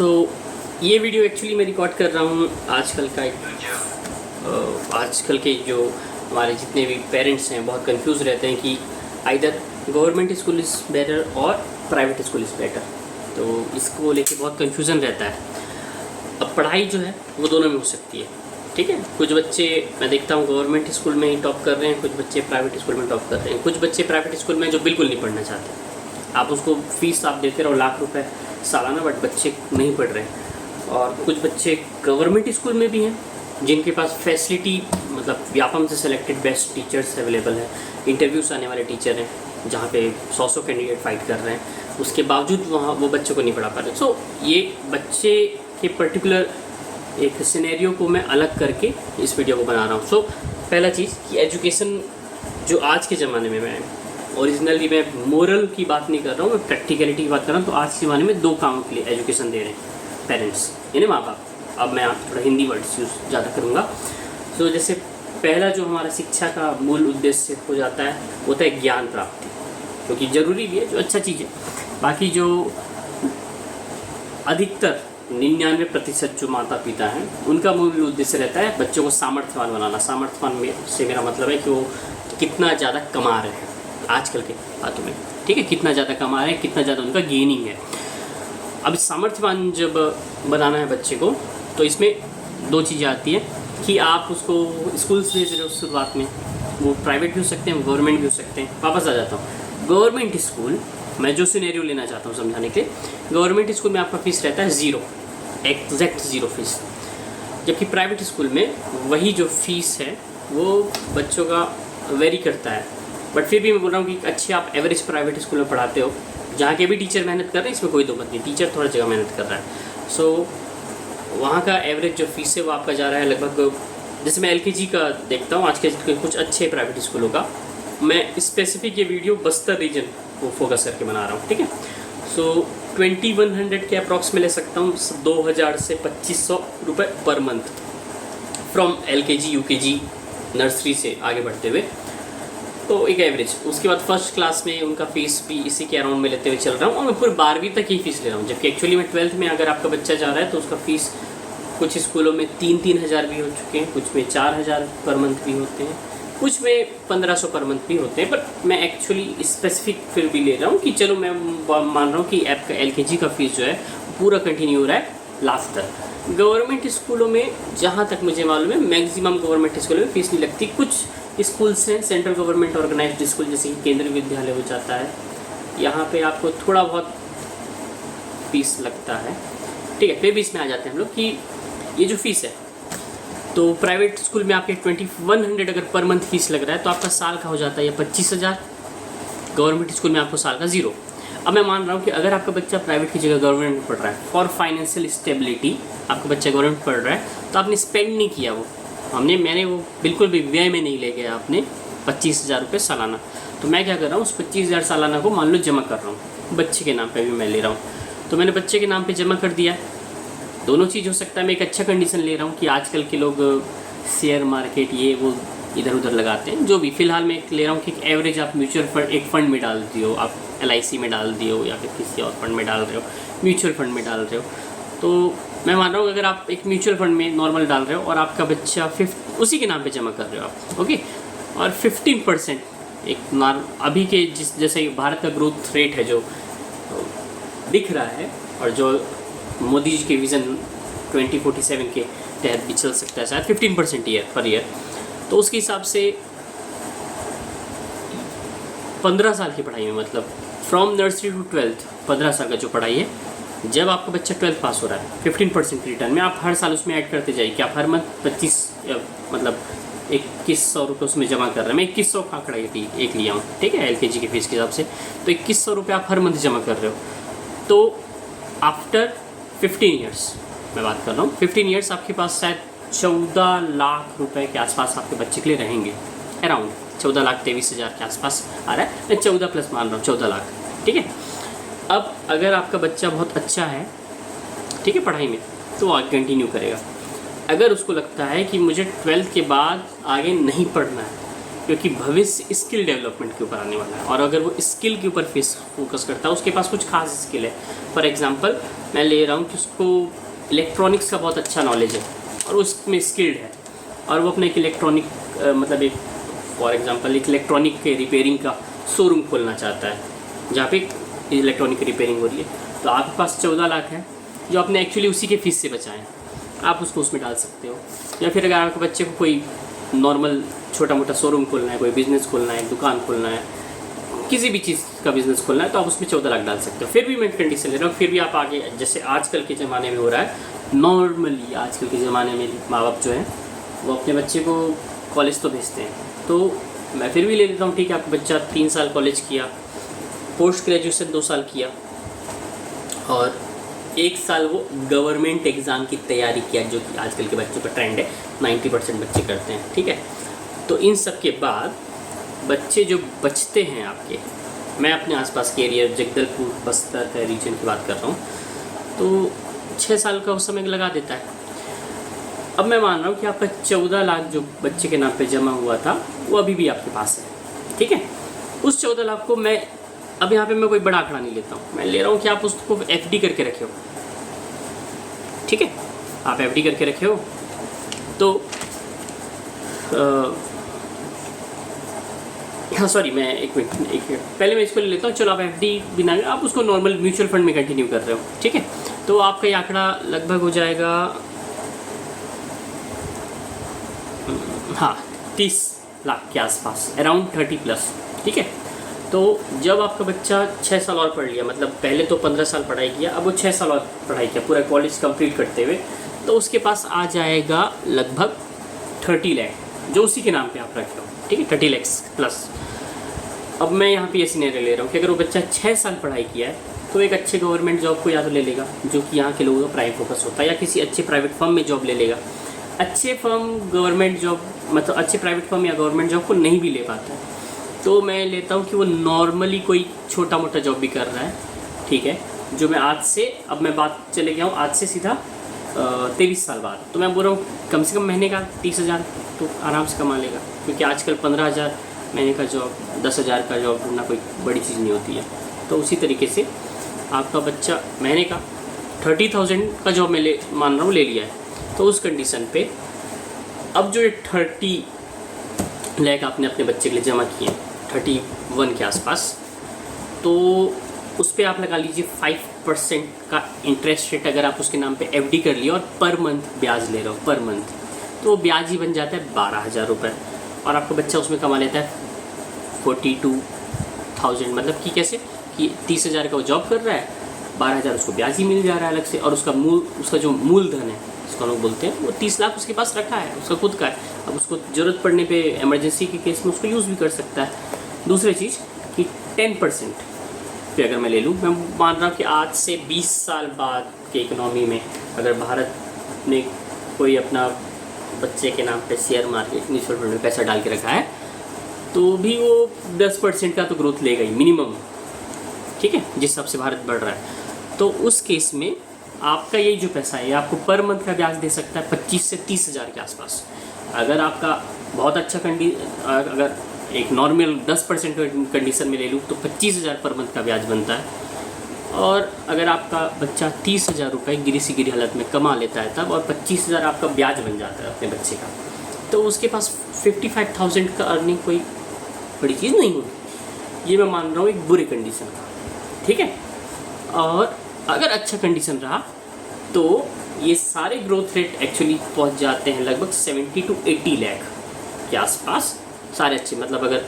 ये video actually मैं record कर रहा हूँ आजकल के जो हमारे जितने भी पेरेंट्स हैं बहुत कंफ्यूज रहते हैं कि either government school is better और प्राइवेट स्कूल इज़ बेटर। तो इसको लेके बहुत कंफ्यूजन रहता है। अब पढ़ाई जो है वो दोनों में हो सकती है, ठीक है। कुछ बच्चे मैं देखता हूँ गवर्नमेंट स्कूल में ही टॉप कर रहे हैं, कुछ बच्चे प्राइवेट स्कूल में टॉप कर रहे हैं, कुछ बच्चे प्राइवेट स्कूल में जो बिल्कुल नहीं पढ़ना चाहते। आप उसको फीस आप देते रहो लाख रुपए सालाना, बट बच्चे नहीं पढ़ रहे हैं। और कुछ बच्चे गवर्नमेंट स्कूल में भी हैं जिनके पास फैसिलिटी मतलब व्यापम से सेलेक्टेड बेस्ट टीचर्स अवेलेबल है, इंटरव्यूज़ आने वाले टीचर हैं जहाँ पे 100 कैंडिडेट फाइट कर रहे हैं, उसके बावजूद वहाँ वो बच्चों को नहीं पढ़ा पा रहे। सो ये बच्चे के पर्टिकुलर एक सिनेरियो को मैं अलग करके इस वीडियो को बना रहा हूँ। सो पहला चीज़ कि एजुकेशन जो आज के ज़माने में, मैं ओरिजिनली मैं मोरल की बात नहीं कर रहा हूँ, मैं प्रैक्टिकलिटी की बात कर रहा हूँ। तो आज के ज़माने में दो कामों के लिए एजुकेशन दे रहे हैं पेरेंट्स, यानी माँ बाप। अब मैं थोड़ा हिंदी वर्ड्स यूज़ ज़्यादा करूँगा। तो जैसे पहला जो हमारा शिक्षा का मूल उद्देश्य हो जाता है वो होता है ज्ञान प्राप्ति, क्योंकि ज़रूरी भी है, जो अच्छा चीज़ है। बाकी जो अधिकतर 99% जो माता पिता हैं उनका मूल उद्देश्य रहता है बच्चों को सामर्थ्यवान बनाना। सामर्थ्यवान से मेरा मतलब है कि वो कितना ज़्यादा कमा रहे हैं आजकल के बातों में, ठीक है, कितना ज़्यादा कमा रहे हैं, कितना ज़्यादा उनका गेनिंग है। अब सामर्थ्यवान जब बनाना है बच्चे को तो इसमें दो चीज़ें आती है कि आप उसको स्कूल से भेज रहे हो शुरुआत में, वो प्राइवेट भी हो सकते हैं, गवर्नमेंट भी हो सकते हैं। वापस आ जाता हूँ गवर्नमेंट स्कूल, मैं जो सिनेरियो लेना चाहता हूँ समझाने के लिए, गवर्नमेंट स्कूल में आपका फीस रहता है ज़ीरो, एग्जैक्ट ज़ीरो फीस। जबकि प्राइवेट स्कूल में वही जो फीस है वो बच्चों का वेरी करता है। बट फिर भी मैं बोल रहा हूँ कि अच्छे आप एवरेज प्राइवेट स्कूल में पढ़ाते हो, जहाँ के भी टीचर मेहनत कर रहे हैं, इसमें कोई दो मत नहीं, टीचर थोड़ा जगह मेहनत कर रहा है। सो वहाँ का एवरेज जो फीस है वो आपका जा रहा है लगभग, जैसे मैं LKG का देखता हूँ आज के कुछ अच्छे प्राइवेट स्कूलों का, मैं स्पेसिफिक ये वीडियो बस्तर रीजन को फोकस करके बना रहा हूँ, ठीक है। सो 2100 के अप्रॉक्स में ले सकता हूँ 2000 से 2500 रुपये per month, from LKG UKG nursery से आगे बढ़ते हुए। तो एक एवरेज, उसके बाद फर्स्ट क्लास में उनका फ़ीस भी इसी के अराउंड में लेते हुए चल रहा हूँ, और मैं पूरे 12वीं तक ही फ़ीस ले रहा हूँ। जबकि एक्चुअली मैं 12th में अगर आपका बच्चा जा रहा है तो उसका फ़ीस कुछ स्कूलों में 3-3 हज़ार भी हो चुके हैं, कुछ में 4000 पर मंथ भी होते हैं, कुछ में 1500 पर मंथ भी होते हैं। बट मैं एक्चुअली स्पेसिफिक फिर भी ले रहा हूँ कि चलो मैं मान रहा हूँ कि आपका LKG का फ़ीस जो है पूरा कंटिन्यू हो रहा है लास्ट तक। गवर्नमेंट स्कूलों में जहाँ तक मुझे मालूम है मैक्सिमम गवर्नमेंट स्कूलों में फ़ीस नहीं लगती। कुछ स्कूल्स हैं सेंट्रल गवर्नमेंट ऑर्गेनाइज्ड स्कूल, जैसे कि केंद्रीय विद्यालय हो जाता है, यहाँ पे आपको थोड़ा बहुत फीस लगता है, ठीक है। फिर भी इसमें आ जाते हैं हम लोग कि ये जो फीस है, तो प्राइवेट स्कूल में आपके 2100 अगर पर मंथ फीस लग रहा है तो आपका साल का हो जाता है ये 25,000। गवर्नमेंट स्कूल में आपको साल का ज़ीरो। अब मैं मान रहा हूँ कि अगर आपका बच्चा प्राइवेट की जगह गवर्नमेंट में पढ़ रहा है, फॉर फाइनेंशियल स्टेबिलिटी आपका बच्चा गवर्नमेंट पढ़ रहा है, तो आपने स्पेंड नहीं किया वो, मैंने वो बिल्कुल भी व्यय में नहीं ले गया आपने 25,000 रुपये सालाना। तो मैं क्या कर रहा हूँ, उस 25,000 सालाना को मान लो जमा कर रहा हूँ, बच्चे के नाम पे भी मैं ले रहा हूँ। तो मैंने बच्चे के नाम पे जमा कर दिया। दोनों चीज़ हो सकता है, मैं एक अच्छा कंडीशन ले रहा हूँ कि आजकल के लोग शेयर मार्केट ये वो इधर उधर लगाते हैं, जो भी फ़िलहाल मैं ले रहा हूँ कि एक एवरेज आप म्यूचुअल फंड एक फ़ंड में डाल दियो, आप LIC में डाल दियो या फिर किसी और फंड में डाल रहे हो, म्यूचुअल फंड में डाल रहे हो। तो मैं मान रहा हूँ अगर आप एक म्यूचुअल फंड में नॉर्मल डाल रहे हो और आपका बच्चा उसी के नाम पे जमा कर रहे हो आप, ओके, और 15% एक अभी के जैसे भारत का ग्रोथ रेट है जो दिख रहा है और जो मोदी जी के विज़न 2047 के तहत भी चल सकता है शायद 15% पर ईयर, तो उसके हिसाब से 15 साल की पढ़ाई में, मतलब फ्रॉम नर्सरी टू 12th 15 साल का जो पढ़ाई है, जब आपका बच्चा 12th पास हो रहा है 15% रिटर्न में आप हर साल उसमें ऐड करते जाइए कि आप हर मंथ 2100 रुपये उसमें जमा कर रहे हैं। मैं 2100 का आंकड़ा एक लिया हूँ, ठीक है, LKG की फीस के हिसाब से। तो 2100 रुपये आप हर मंथ जमा कर रहे हो, तो आफ्टर 15 ईयर्स मैं बात कर रहा हूँ, 15 ईयर्स आपके पास शायद 14 लाख रुपए के आसपास आपके बच्चे के लिए रहेंगे, अराउंड 14,23,000 के आसपास आ रहा है। मैं 14 प्लस मान रहा हूँ, 14 लाख, ठीक है। अब अगर आपका बच्चा बहुत अच्छा है, ठीक है, पढ़ाई में, तो आगे कंटिन्यू करेगा। अगर उसको लगता है कि मुझे 12th के बाद आगे नहीं पढ़ना है, क्योंकि भविष्य स्किल डेवलपमेंट के ऊपर आने वाला है, और अगर वो स्किल के ऊपर फोकस करता है, उसके पास कुछ खास स्किल है। फॉर एग्जांपल मैं ले रहा हूँ कि उसको इलेक्ट्रॉनिक्स का बहुत अच्छा नॉलेज है और उसमें स्किल्ड है, और वो अपने एक इलेक्ट्रॉनिक मतलब एक फॉर एग्जांपल एक इलेक्ट्रॉनिक के रिपेयरिंग का शोरूम खोलना चाहता है जहाँ पे इलेक्ट्रॉनिक रिपेयरिंग हो रही है, तो आपके पास 14 लाख है जो आपने एक्चुअली उसी के फीस से बचाएं, आप उसको उसमें डाल सकते हो। या फिर अगर आपके बच्चे को कोई नॉर्मल छोटा मोटा शोरूम खोलना है, कोई बिज़नेस खोलना है, दुकान खोलना है, किसी भी चीज़ का बिज़नेस खोलना है, तो आप उसमें 14 लाख डाल सकते हो। फिर भी मैं कंडीशन ले रहा हूँ, फिर भी आप आगे जैसे आजकल के ज़माने में हो रहा है, नॉर्मली आजकल के ज़माने में माँ बाप जो हैं वो अपने बच्चे को कॉलेज तो भेजते हैं, तो मैं फिर भी ले लेता हूँ ठीक है, आपका बच्चा 3 साल कॉलेज किया, पोस्ट ग्रेजुएशन 2 साल किया, और 1 साल वो गवर्नमेंट एग्ज़ाम की तैयारी किया, जो कि आजकल के बच्चों का ट्रेंड है, 90% बच्चे करते हैं, ठीक है। तो इन सब के बाद बच्चे जो बचते हैं आपके, मैं अपने आसपास के एरिया जगदलपुर बस्तर का रीजन की बात कर रहा हूँ, तो 6 साल का उस समय लगा देता है। अब मैं मान रहा हूँ कि आपका 14 लाख जो बच्चे के नाम पे जमा हुआ था वो अभी भी आपके पास है, ठीक है। उस 14 लाख को मैं अब यहाँ पे मैं कोई बड़ा आंकड़ा नहीं लेता हूँ, मैं ले रहा हूँ कि आप उसको FD करके रखे हो, ठीक है। आप FD करके रखे हो तो हाँ सॉरी, मैं एक मिनट पहले मैं इसको ले लेता हूँ। चलो आप FD बिना, आप उसको नॉर्मल म्यूचुअल फंड में कंटिन्यू कर रहे हो, ठीक है। तो आपका ये आंकड़ा लगभग हो जाएगा हाँ 30 लाख के आसपास, अराउंड 30+, ठीक है। तो जब आपका बच्चा 6 साल और पढ़ लिया, मतलब पहले तो 15 साल पढ़ाई किया, अब वो 6 साल और पढ़ाई किया पूरा कॉलेज कंप्लीट करते हुए, तो उसके पास आ जाएगा लगभग 30 लाख जो उसी के नाम पे आप रखे हो, ठीक है, 30 लाख प्लस। अब मैं यहाँ पे ये सिनेरियो ले रहा हूँ कि अगर वो बच्चा 6 साल पढ़ाई किया है तो एक अच्छे गवर्नमेंट जॉब को या तो ले लेगा, जो कि यहाँ के लोगों का प्राइम फोकस होता है, या किसी अच्छे प्राइवेट फर्म में जॉब ले लेगा। अच्छे फर्म गवर्नमेंट जॉब मतलब अच्छे प्राइवेट फर्म या गवर्नमेंट जॉब को नहीं भी ले पाता है, तो मैं लेता हूँ कि वो नॉर्मली कोई छोटा मोटा जॉब भी कर रहा है, ठीक है। जो मैं आज से, अब मैं बात चले गया हूँ आज से सीधा 23 साल बाद, तो मैं बोल रहा हूँ कम से कम महीने का 30,000 तो आराम से कमा लेगा, क्योंकि आजकल 15,000 महीने का जॉब, 10,000 का जॉब ढूंढना कोई बड़ी चीज़ नहीं होती है। तो उसी तरीके से आपका बच्चा महीने का 30,000 का जॉब मैं मान रहा हूँ ले लिया है, तो उस कंडीशन पे अब जो 30 लाख आपने अपने बच्चे के लिए जमा किए 31 के आसपास, तो उस पर आप लगा लीजिए 5% का इंटरेस्ट रेट अगर आप उसके नाम पे FD कर लिए और पर मंथ ब्याज ले रहे हो पर मंथ, तो वो ब्याज ही बन जाता है 12,000 रुपये, और आपका बच्चा उसमें कमा लेता है 42,000। मतलब कि कैसे कि 30,000 का वो जॉब कर रहा है, 12,000 उसको ब्याज ही मिल जा रहा है अलग से, और उसका जो मूलधन है उसको लोग बोलते हैं, वो 30 लाख उसके पास रखा है, उसका खुद का है। अब उसको ज़रूरत पड़ने पे इमरजेंसी के केस में उसको यूज़ भी कर सकता है। दूसरी चीज़ कि 10% पे अगर मैं ले लूँ, मैं मान रहा हूँ कि आज से 20 साल बाद के इकोनॉमी में अगर भारत ने कोई अपना बच्चे के नाम पे शेयर मार्केट म्यूचुअल फंड में पैसा डाल के रखा है, तो भी वो 10% का तो ग्रोथ लेगा ही मिनिमम, ठीक है, जिस हिसाब से भारत बढ़ रहा है। तो उस केस में आपका यही जो पैसा है आपको पर मंथ का ब्याज दे सकता है 25 से 30,000 के आसपास। अगर आपका बहुत अच्छा अगर एक नॉर्मल 10% कंडीशन में ले लूँ तो 25,000 पर मंथ का ब्याज बनता है, और अगर आपका बच्चा 30,000 रुपये गिरी सी गिरी हालत में कमा लेता है तब, और 25,000 आपका ब्याज बन जाता है अपने बच्चे का, तो उसके पास 55,000 का अर्निंग कोई बड़ी चीज़ नहीं होगी। ये मैं मान रहा हूँ एक बुरे कंडीशन का, ठीक है। और अगर अच्छा कंडीशन रहा तो ये सारे ग्रोथ रेट एक्चुअली पहुंच जाते हैं लगभग 70 to 80 लाख के आसपास, सारे अच्छे। मतलब अगर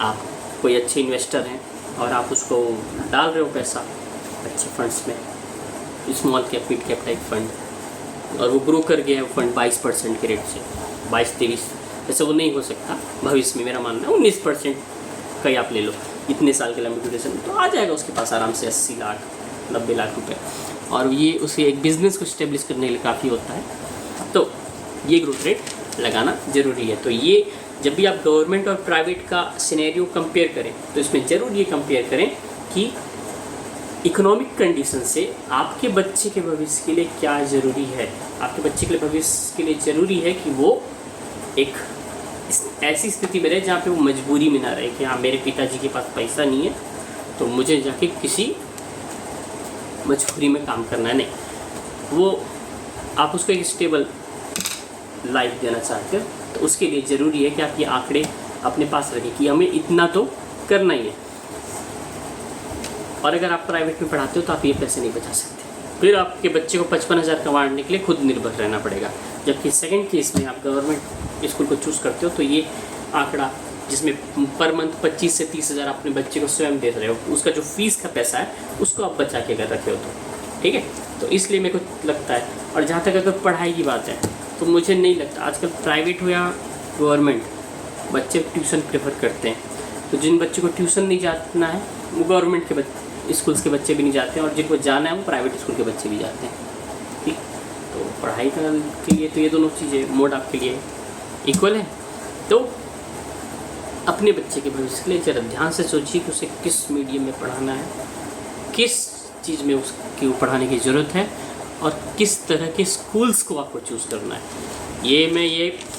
आप कोई अच्छे इन्वेस्टर हैं और आप उसको डाल रहे हो पैसा अच्छे फंड्स में, small cap mid cap type fund, और वो ग्रो कर गया है फंड 22% के रेट से, 22-23, ऐसा वो नहीं हो सकता भविष्य में, मेरा मानना है 19% का ही आप ले लो, इतने साल के लंबी ड्यूरेशन में, तो आ जाएगा उसके पास आराम से 80 लाख 90 लाख रुपए, और ये उसे एक बिज़नेस को स्टेब्लिश करने के लिए काफ़ी होता है। तो ये ग्रोथ रेट लगाना ज़रूरी है। तो ये जब भी आप गवर्नमेंट और प्राइवेट का सिनेरियो कंपेयर करें तो इसमें ज़रूर ये कंपेयर करें कि इकोनॉमिक कंडीशन से आपके बच्चे के भविष्य के लिए क्या ज़रूरी है। आपके बच्चे के लिए भविष्य के लिए ज़रूरी है कि वो एक ऐसी स्थिति में रहे जहाँ पे वो मजबूरी में ना रहे कि हाँ मेरे पिताजी के पास पैसा नहीं है तो मुझे जाके किसी मजबूरी में काम करना है, नहीं। वो आप उसको एक स्टेबल लाइफ देना चाहते हो तो उसके लिए ज़रूरी है कि आप ये आंकड़े अपने पास रखें कि हमें इतना तो करना ही है। और अगर आप प्राइवेट में पढ़ाते हो तो आप ये पैसे नहीं बचा सकते, फिर आपके बच्चे को 55,000 कमाने के लिए खुद निर्भर रहना पड़ेगा। जबकि सेकंड केस में आप गवर्नमेंट स्कूल को चूज़ करते हो तो ये आंकड़ा जिसमें पर मंथ 25 से 30,000 अपने बच्चे को स्वयं दे रहे हो, उसका जो फीस का पैसा है उसको आप बचा के अगर रखे हो तो ठीक है। तो इसलिए मेरे को लगता है। और जहाँ तक अगर पढ़ाई की बात है तो मुझे नहीं लगता आजकल प्राइवेट हो या गवर्नमेंट बच्चे ट्यूशन प्रेफर करते हैं। तो जिन बच्चों को ट्यूशन नहीं जाना है वो गवर्नमेंट के स्कूल्स के बच्चे भी नहीं जाते हैं, और जिनको जाना है वो प्राइवेट स्कूल के बच्चे भी जाते हैं। ठीक, तो पढ़ाई के लिए तो ये दोनों चीज़ें मोड आपके लिए इक्वल है। तो अपने बच्चे के भविष्य के लिए ज़रा ध्यान से सोचिए कि उसे किस मीडियम में पढ़ाना है, किस चीज़ में उसकी पढ़ाने की ज़रूरत है, और किस तरह के स्कूल्स को आपको चूज़ करना है। मैं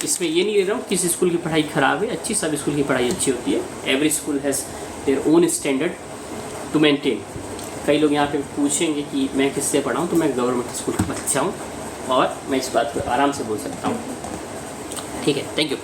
इसमें ये नहीं ले रहा हूँ किसी स्कूल की पढ़ाई ख़राब है, अच्छी, सब स्कूल की पढ़ाई अच्छी होती है। Every school has their own standard to maintain. कई लोग यहाँ पे पूछेंगे कि मैं किससे पढ़ा हूँ, तो मैं गवर्नमेंट स्कूल का बच्चा हूँ और मैं इस बात को आराम से बोल सकता हूँ। ठीक है, थैंक यू।